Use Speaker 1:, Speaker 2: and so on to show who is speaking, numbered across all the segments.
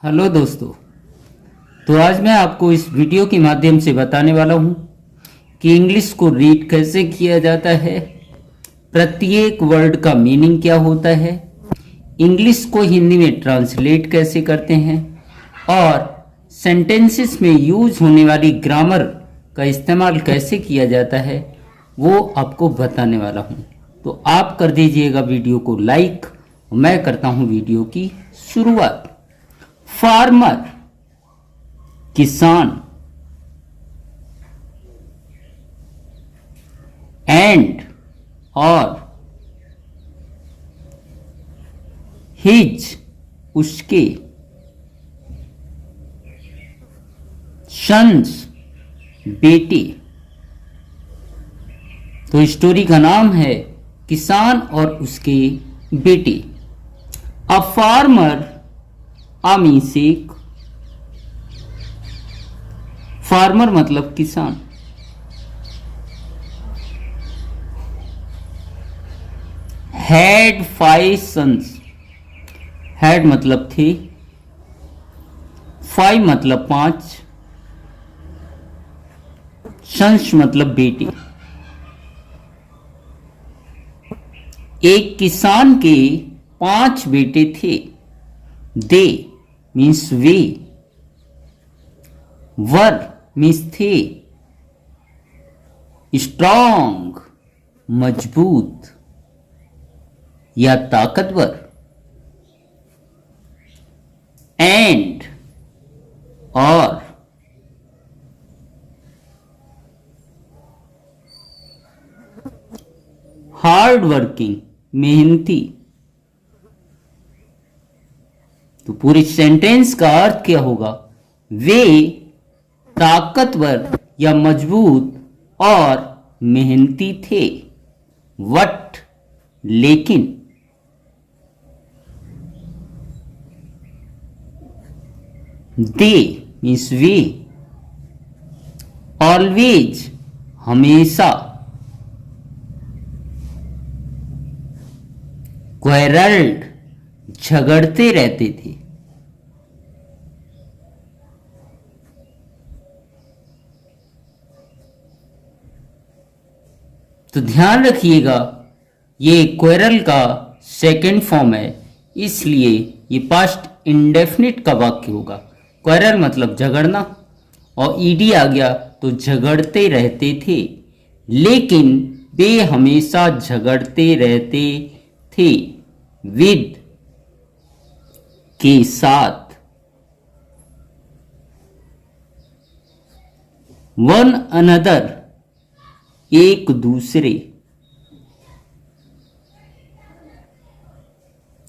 Speaker 1: Hello दोस्तों। तो आज मैं आपको इस वीडियो के माध्यम से बताने वाला हूँ कि इंग्लिश को रीड कैसे किया जाता है, प्रत्येक वर्ड का मीनिंग क्या होता है, इंग्लिश को हिंदी में ट्रांसलेट कैसे करते हैं और सेंटेंसेस में यूज होने वाली ग्रामर का इस्तेमाल कैसे किया जाता है, वो आपको बताने वाला हूँ। तो आप कर दीजिएगा वीडियो को लाइक। मैं करता हूँ वीडियो की शुरुआत। फार्मर किसान, एंड और, हिज उसके, सन्स बेटे। तो स्टोरी का नाम है किसान और उसके बेटे। अ फार्मर अमीसेक, फार्मर मतलब किसान, हैड 5 सन्स, हैड मतलब थे, 5 मतलब 5, सन्स मतलब बेटे। एक किसान के 5 बेटे थे। दे मीन्स वे, वर मीन्स थे, स्ट्रॉन्ग मजबूत या ताकतवर, एंड और, हार्ड वर्किंग मेहनती। तो पूरी सेंटेंस का अर्थ क्या होगा? वे ताकतवर या मजबूत और मेहनती थे। वट लेकिन, दे मीन्स वे, ऑलवेज हमेशा, क्वेरल्ड झगड़ते रहते थे। तो ध्यान रखिएगा, ये क्वेरल का सेकंड फॉर्म है, इसलिए ये पास्ट इंडेफिनिट का वाक्य होगा। क्वेरल मतलब झगड़ना और ईडी आ गया तो झगड़ते रहते थे, लेकिन वे हमेशा झगड़ते रहते थे। विद के साथ, वन अनदर एक दूसरे।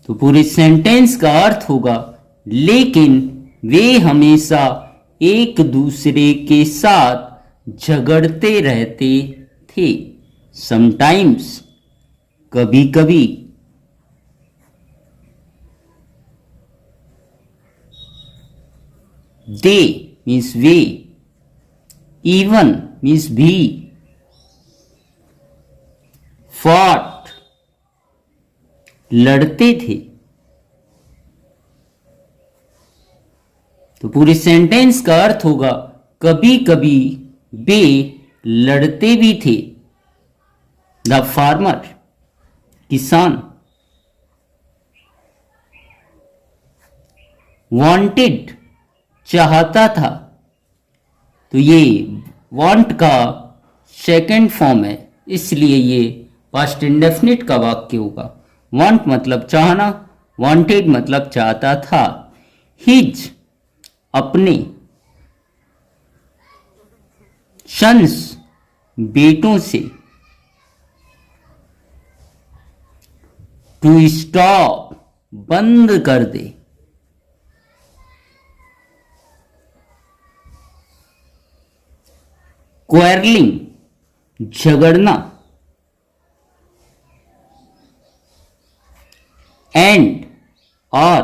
Speaker 1: तो पूरी सेंटेंस का अर्थ होगा लेकिन वे हमेशा एक दूसरे के साथ झगड़ते रहते थे। समटाइम्स कभी कभी, दे मीन्स वे, इवन मीन्स भी, फॉट लड़ते थे। तो पूरी सेंटेंस का अर्थ होगा कभी कभी वे लड़ते भी थे। द फार्मर किसान, वांटेड चाहता था। तो ये वांट का सेकंड फॉर्म है, इसलिए ये पास्ट इंडेफिनिट का वाक्य होगा। वांट मतलब चाहना, वांटेड मतलब चाहता था। हिज अपने, सन्स बेटों से, टू स्टॉप बंद कर दे, क्वेरलिंग झगड़ना, एंड और,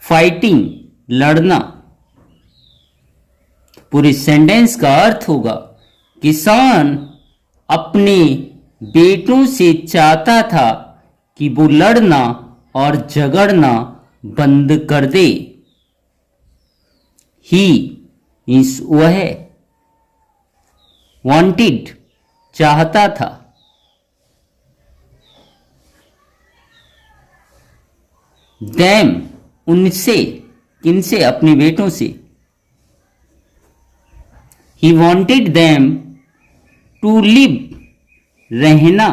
Speaker 1: फाइटिंग लड़ना। पूरी सेंटेंस का अर्थ होगा किसान अपने बेटों से चाहता था कि वो लड़ना और झगड़ना बंद कर दे। ही मीन्स वह, वांटेड चाहता था। देम उनसे, किनसे, अपने बेटों से। He wanted them to live, रहना।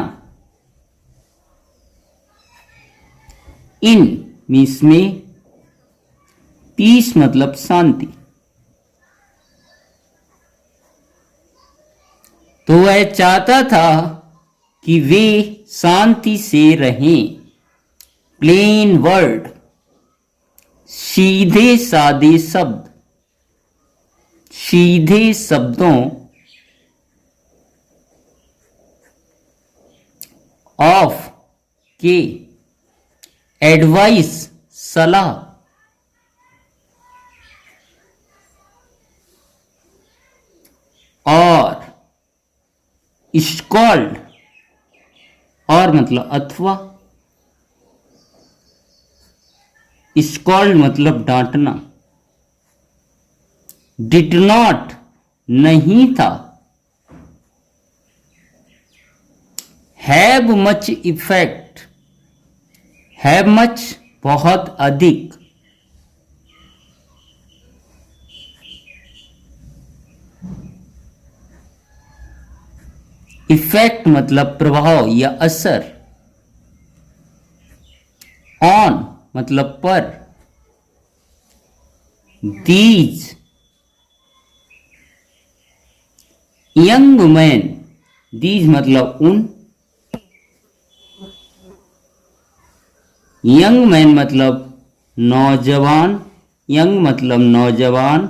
Speaker 1: इन मीन्स में, पीस मतलब शांति। तो वह चाहता था कि वे शांति से रहें। प्लेन वर्ड, सीधे सादे शब्द, सीधे शब्दों। ऑफ के, एडवाइस सलाह। और स्कॉल्ड, और मतलब अथवा। स्कॉल्ड मतलब डांटना। डिड नॉट नहीं था। Have much effect, have much बहुत अधिक। इफेक्ट मतलब प्रभाव या असर। ऑन मतलब पर। दीज यंग मैन, दीज मतलब उन। यंग मैन मतलब नौजवान, यंग मतलब नौजवान,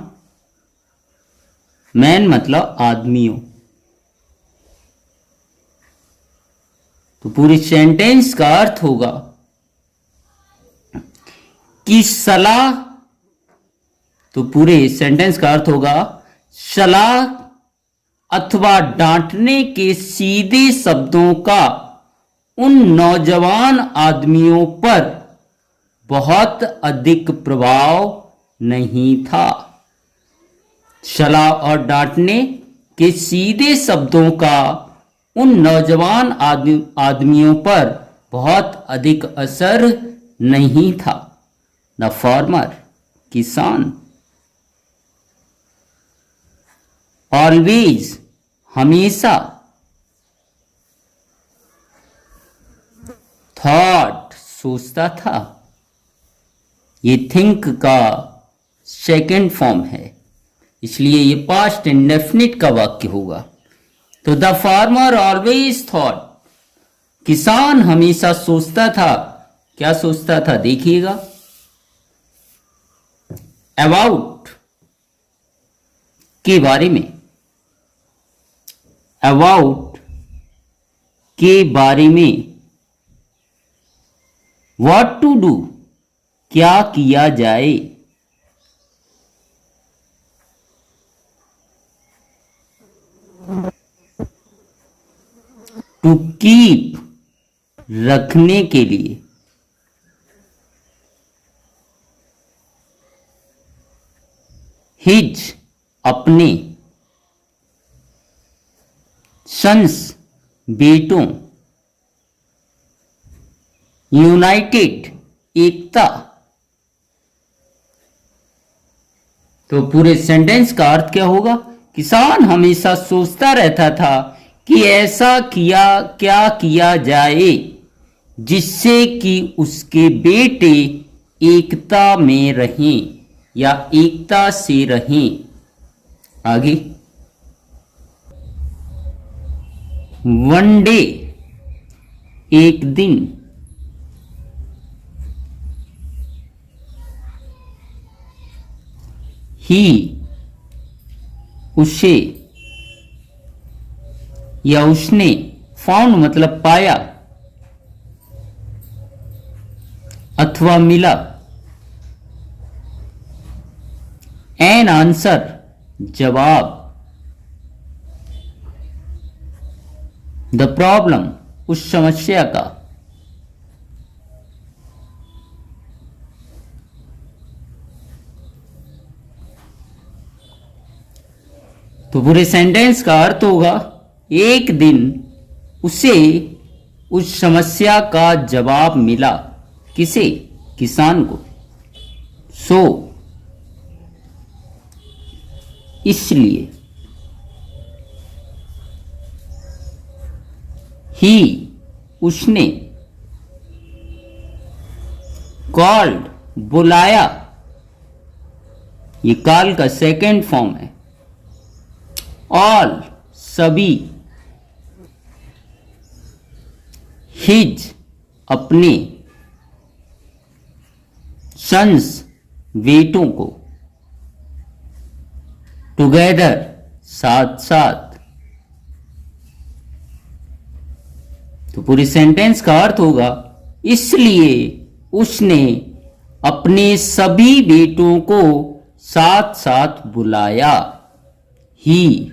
Speaker 1: मैन मतलब आदमियों। तो पूरे सेंटेंस का अर्थ होगा कि सलाह, तो पूरे सेंटेंस का अर्थ होगा सलाह अथवा डांटने के सीधे शब्दों का उन नौजवान आदमियों पर बहुत अधिक प्रभाव नहीं था। सलाह और डांटने के सीधे शब्दों का उन नौजवान आदमियों पर बहुत अधिक असर नहीं था। द फार्मर, किसान। ऑलवेज हमेशा। थॉट सोचता था। ये थिंक का सेकेंड फॉर्म है, इसलिए ये पास्ट इंडेफिनिट का वाक्य होगा। तो द फार्मर ऑलवेज थॉट, किसान हमेशा सोचता था। क्या सोचता था देखिएगा। अबाउट के बारे में, अबाउट के बारे में। व्हाट टू डू, क्या किया जाए। टू कीप, रखने के लिए। हिज, अपने। सन्स, बेटों। यूनाइटेड, एकता। तो पूरे सेंटेंस का अर्थ क्या होगा। किसान हमेशा सोचता रहता था कि ऐसा क्या किया जाए जिससे कि उसके बेटे एकता में रहें या एकता से रहें। आगे, वन डे, एक दिन। ही, उसे या उसने। फाउंड मतलब पाया अथवा मिला। एन आंसर, जवाब। द प्रॉब्लम, उस समस्या का। तो पूरे सेंटेंस का अर्थ होगा एक दिन उसे उस समस्या का जवाब मिला। किसे? किसान को। सो इसलिए ही उसने कॉल्ड बुलाया, ये कॉल का सेकेंड फॉर्म है। ऑल सभी, हिज अपने, सन्स बेटों को, टुगेदर साथ साथ। तो पूरी सेंटेंस का अर्थ होगा इसलिए उसने अपने सभी बेटों को साथ साथ बुलाया। ही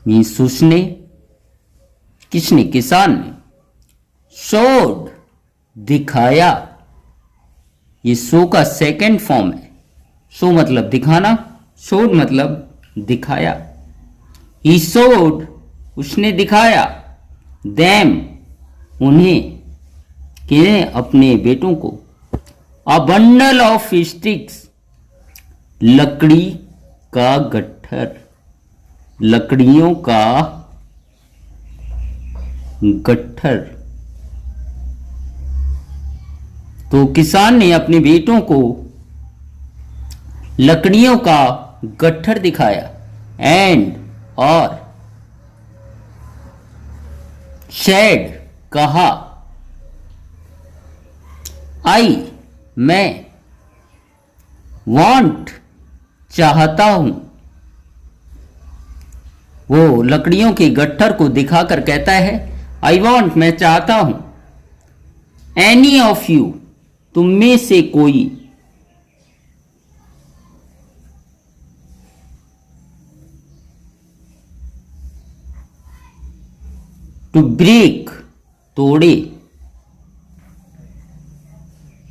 Speaker 1: मीन्स उसने, किसने? किसान ने। शोड दिखाया, ये शो का सेकेंड फॉर्म है। शो मतलब दिखाना, शोड मतलब दिखाया। ही शोड उसने दिखाया, देम उन्हें, किन्हें? अपने बेटों को। अ बंडल ऑफ स्टिक्स लकड़ी का गट्ठर, लकड़ियों का गट्ठर। तो किसान ने अपने बेटों को लकड़ियों का गट्ठर दिखाया। एंड और शेड कहा, आई मैं, वांट चाहता हूं। वो लकड़ियों के गट्ठर को दिखाकर कहता है आई वांट मैं चाहता हूं। एनी ऑफ यू तुम में से कोई, टू ब्रेक तोड़े,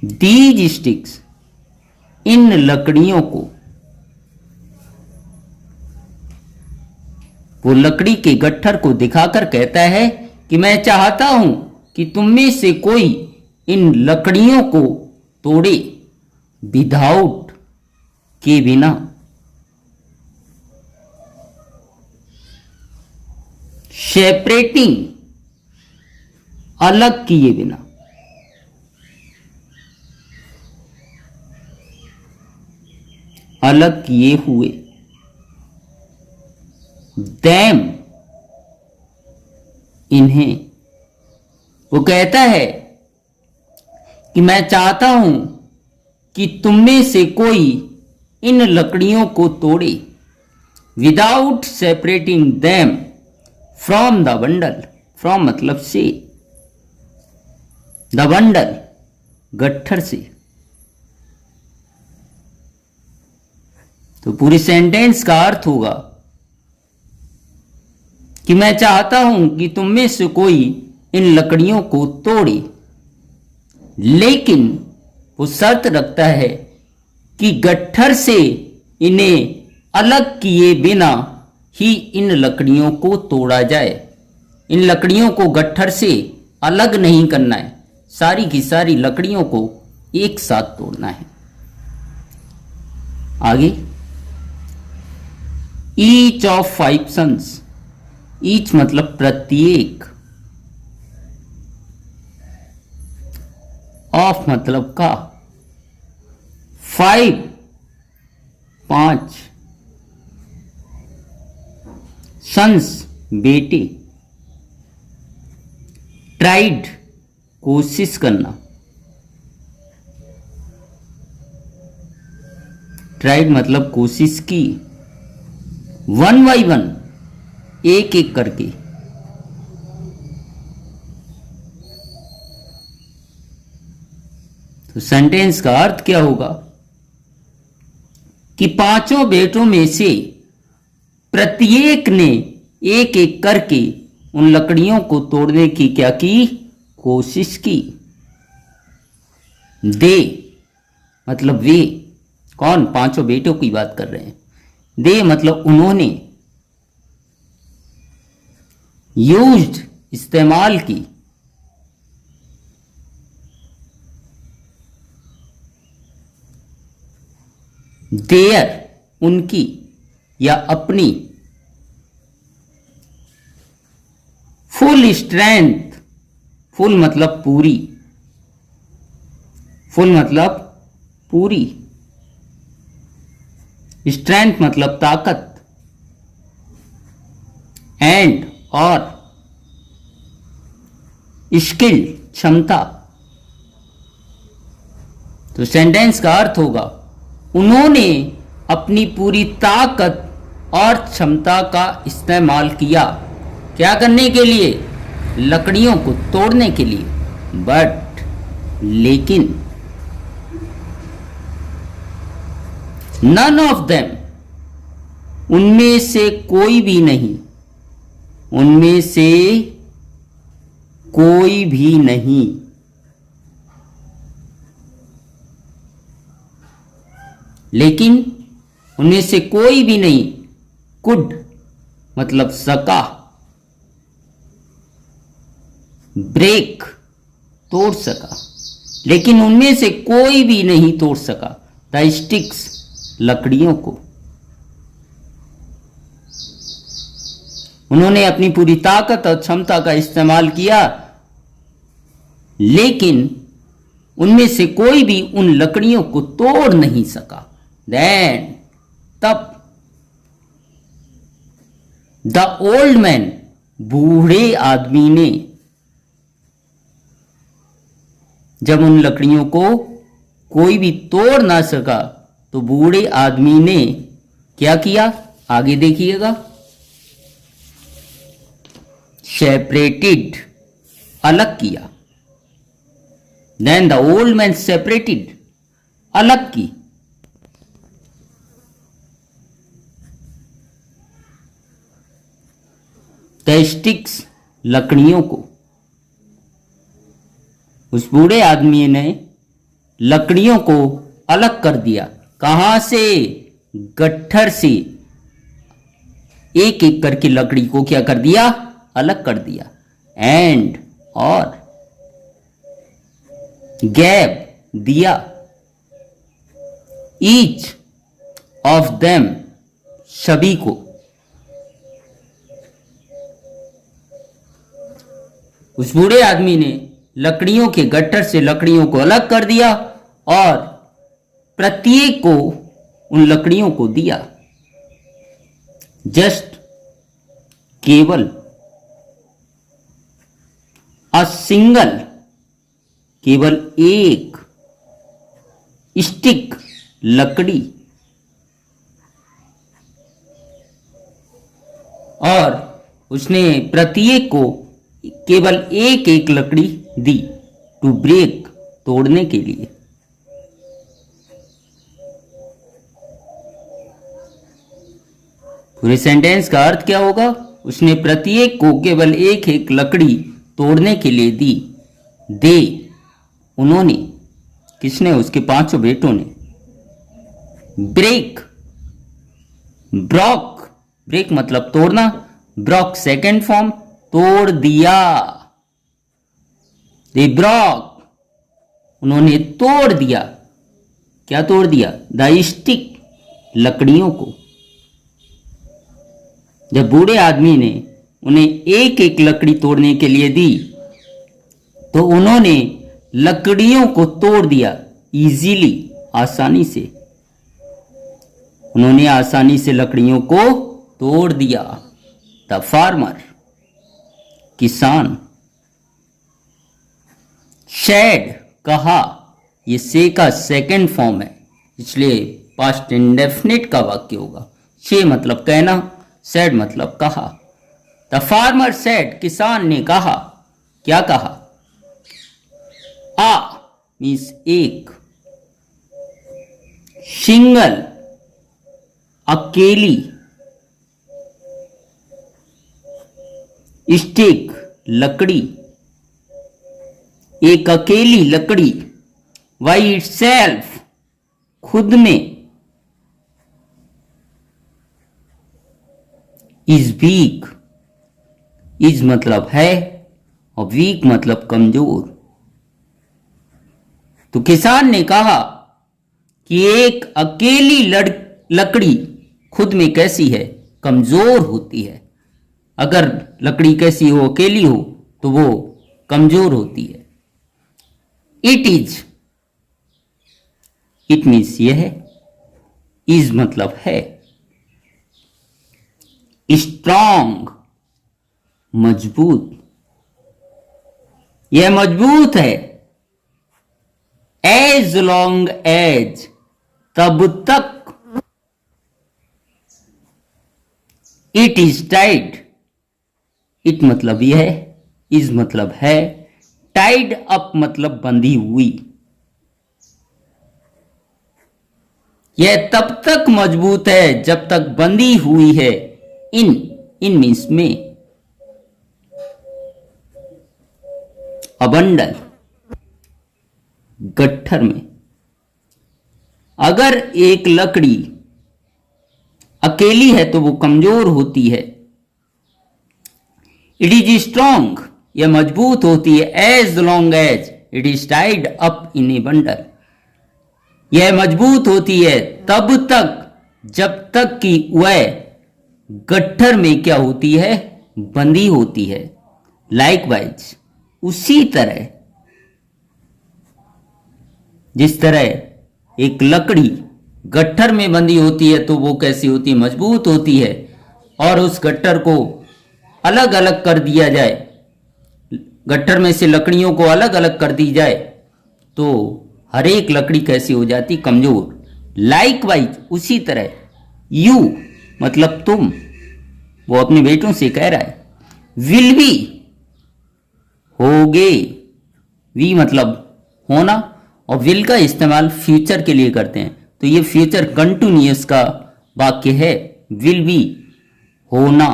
Speaker 1: दीज स्टिक्स इन लकड़ियों को। वो लकड़ी के गट्ठर को दिखाकर कहता है कि मैं चाहता हूं कि तुम में से कोई इन लकड़ियों को तोड़े, विदाउट के बिना। सेपरेटिंग अलग किए बिना। अलग किए हुए। दैम इन्हें। वो कहता है कि मैं चाहता हूं कि तुम में से कोई इन लकड़ियों को तोड़े, without separating them from the bundle. From मतलब से, द बंडल गट्ठर से। तो पूरी सेंटेंस का अर्थ होगा कि मैं चाहता हूं कि तुम में से कोई इन लकड़ियों को तोड़े, लेकिन वो शर्त रखता है कि गट्ठर से इन्हें अलग किए बिना ही इन लकड़ियों को तोड़ा जाए। इन लकड़ियों को गट्ठर से अलग नहीं करना है, सारी की सारी लकड़ियों को एक साथ तोड़ना है। आगे, ईच ऑफ 5 sons। ईच मतलब प्रत्येक, ऑफ मतलब का, 5 5, सन्स बेटे, ट्राइड कोशिश करना, ट्राइड मतलब कोशिश की, 1 by 1 एक एक करके। तो सेंटेंस का अर्थ क्या होगा कि पांचों बेटों में से प्रत्येक ने एक एक करके उन लकड़ियों को तोड़ने की क्या की? कोशिश की। दे मतलब वे, कौन? पांचों बेटों की बात कर रहे हैं। दे मतलब उन्होंने, यूज्ड इस्तेमाल की, देयर उनकी या अपनी, फुल स्ट्रेंथ, फुल मतलब पूरी, फुल मतलब पूरी, स्ट्रेंथ मतलब ताकत, एंड और, स्किल क्षमता। तो सेंटेंस का अर्थ होगा उन्होंने अपनी पूरी ताकत और क्षमता का इस्तेमाल किया। क्या करने के लिए? लकड़ियों को तोड़ने के लिए। बट लेकिन, नन ऑफ देम उनमें से कोई भी नहीं, उनमें से कोई भी नहीं, लेकिन उनमें से कोई भी नहीं, कुड मतलब सका, ब्रेक तोड़ सका, लेकिन उनमें से कोई भी नहीं तोड़ सका द स्टिक्स लकड़ियों को। उन्होंने अपनी पूरी ताकत और क्षमता का इस्तेमाल किया, लेकिन उनमें से कोई भी उन लकड़ियों को तोड़ नहीं सका। देन तब द ओल्ड मैन बूढ़े आदमी ने, जब उन लकड़ियों को कोई भी तोड़ ना सका तो बूढ़े आदमी ने क्या किया? आगे देखिएगा। सेपरेटेड अलग किया। Then the old man separated अलग की। द स्टिक्स लकड़ियों को। उस बूढ़े आदमी ने लकड़ियों को अलग कर दिया। कहां से? गट्ठर से। एक एक करके लकड़ी को क्या कर दिया? अलग कर दिया। एंड और, गैप दिया, ईच ऑफ देम सभी को। उस बूढ़े आदमी ने लकड़ियों के गट्ठर से लकड़ियों को अलग कर दिया और प्रत्येक को उन लकड़ियों को दिया। जस्ट केवल, अ सिंगल केवल एक, स्टिक लकड़ी, और उसने प्रत्येक को केवल एक एक लकड़ी दी, टू ब्रेक तोड़ने के लिए। पूरे सेंटेंस का अर्थ क्या होगा? उसने प्रत्येक को केवल एक एक लकड़ी तोड़ने के लिए दी। दे उन्होंने, किसने? उसके पांचों बेटों ने। ब्रेक, ब्रॉक, ब्रेक मतलब तोड़ना, ब्रॉक सेकेंड फॉर्म, तोड़ दिया। दे ब्रॉक उन्होंने तोड़ दिया। क्या तोड़ दिया? द स्टिक लकड़ियों को। जब बूढ़े आदमी ने उन्हें एक एक लकड़ी तोड़ने के लिए दी तो उन्होंने लकड़ियों को तोड़ दिया इजीली, आसानी से। उन्होंने आसानी से लकड़ियों को तोड़ दिया। द फार्मर किसान। शेड कहा, ये से का सेकेंड फॉर्म है इसलिए पास्ट इंडेफिनिट का वाक्य होगा। से मतलब कहना, सेड मतलब कहा। द फार्मर सेड किसान ने कहा। क्या कहा? आ मीन्स एक, सिंगल अकेली, स्टिक लकड़ी, एक अकेली लकड़ी, बाई इटसेल्फ खुद में, इज वीक, इज मतलब है और वीक मतलब कमजोर। तो किसान ने कहा कि एक अकेली लकड़ी खुद में कैसी है, कमजोर होती है। अगर लकड़ी कैसी हो, अकेली हो, तो वो कमजोर होती है। इट इज, इट मीन्स यह है, इज मतलब है। स्ट्रॉन्ग मजबूत, यह मजबूत है। एज लॉन्ग एज तब तक। इट इज टाइड, इट मतलब यह है, इज मतलब है, टाइड अप मतलब बंधी हुई। यह तब तक मजबूत है जब तक बंधी हुई है। इन मीन्स में। अबंडल गट्ठर में। अगर एक लकड़ी अकेली है तो वो कमजोर होती है। इट इज स्ट्रॉन्ग, यह मजबूत होती है। As long as it is tied up in a bundle, यह मजबूत होती है तब तक जब तक कि वह गट्ठर में क्या होती है, बंधी होती है। लाइकवाइज, उसी तरह जिस तरह एक लकड़ी गट्ठर में बंधी होती है तो वो कैसी होती है, मजबूत होती है। और उस गट्ठर को अलग अलग कर दिया जाए, गट्ठर में से लकड़ियों को अलग अलग कर दी जाए तो हर एक लकड़ी कैसी हो जाती, कमजोर। लाइकवाइज, उसी तरह। यू मतलब तुम, वो अपने बेटों से कह रहा है। विल बी, होगे। वी मतलब होना, और विल का इस्तेमाल फ्यूचर के लिए करते हैं तो ये फ्यूचर कंटिन्यूअस का वाक्य है। विल बी, होना।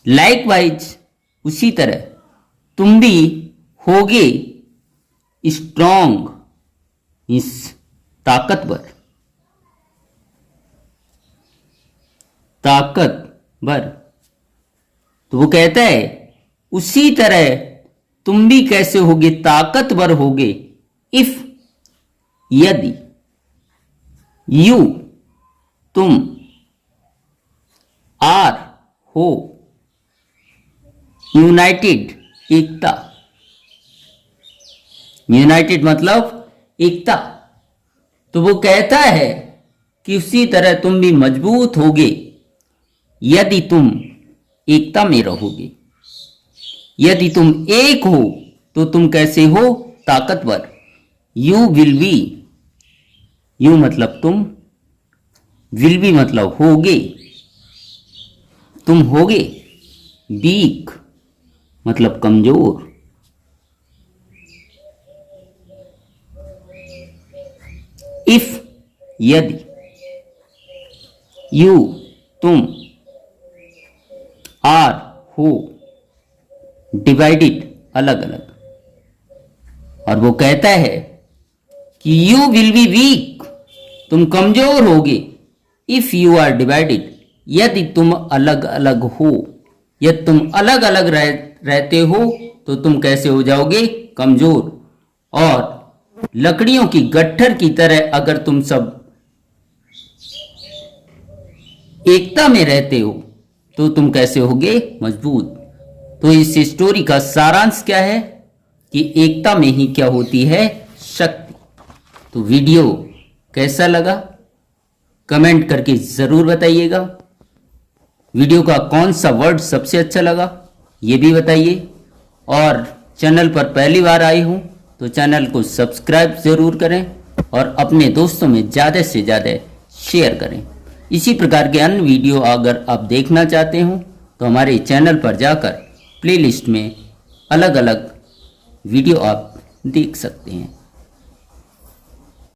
Speaker 1: लाइकवाइज, उसी तरह तुम भी होगे। स्ट्रॉन्ग इस ताकतवर, ताकतवर। तो वो कहता है उसी तरह तुम भी कैसे होगे, ताकतवर होगे। इफ, यदि। यू, तुम। आर, हो। यूनाइटेड, एकता। यूनाइटेड मतलब एकता। तो वो कहता है कि उसी तरह तुम भी मजबूत होगे यदि तुम एकता में रहोगे। यदि तुम एक हो तो तुम कैसे हो, ताकतवर। यू विल बी, यू मतलब तुम, विल बी मतलब होगे, तुम होगे। वीक मतलब कमजोर। इफ, यदि। यू, तुम। आर, हो। डिवाइडेड, अलग अलग। और वो कहता है कि यू विल बी वीक, तुम कमजोर होगे। इफ यू आर डिवाइडेड, यदि तुम अलग अलग हो, यदि तुम अलग अलग रहते हो तो तुम कैसे हो जाओगे, कमजोर। और लकड़ियों की गट्ठर की तरह अगर तुम सब एकता में रहते हो तो तुम कैसे होगे, मजबूत। तो इस स्टोरी का सारांश क्या है कि एकता में ही क्या होती है, शक्ति। तो वीडियो कैसा लगा कमेंट करके जरूर बताइएगा। वीडियो का कौन सा वर्ड सबसे अच्छा लगा ये भी बताइए। और चैनल पर पहली बार आए हो तो चैनल को सब्सक्राइब जरूर करें और अपने दोस्तों में ज़्यादा से ज़्यादा शेयर करें। इसी प्रकार के अन्य वीडियो अगर आप देखना चाहते हो तो हमारे चैनल पर जाकर प्लेलिस्ट में अलग अलग वीडियो आप देख सकते हैं।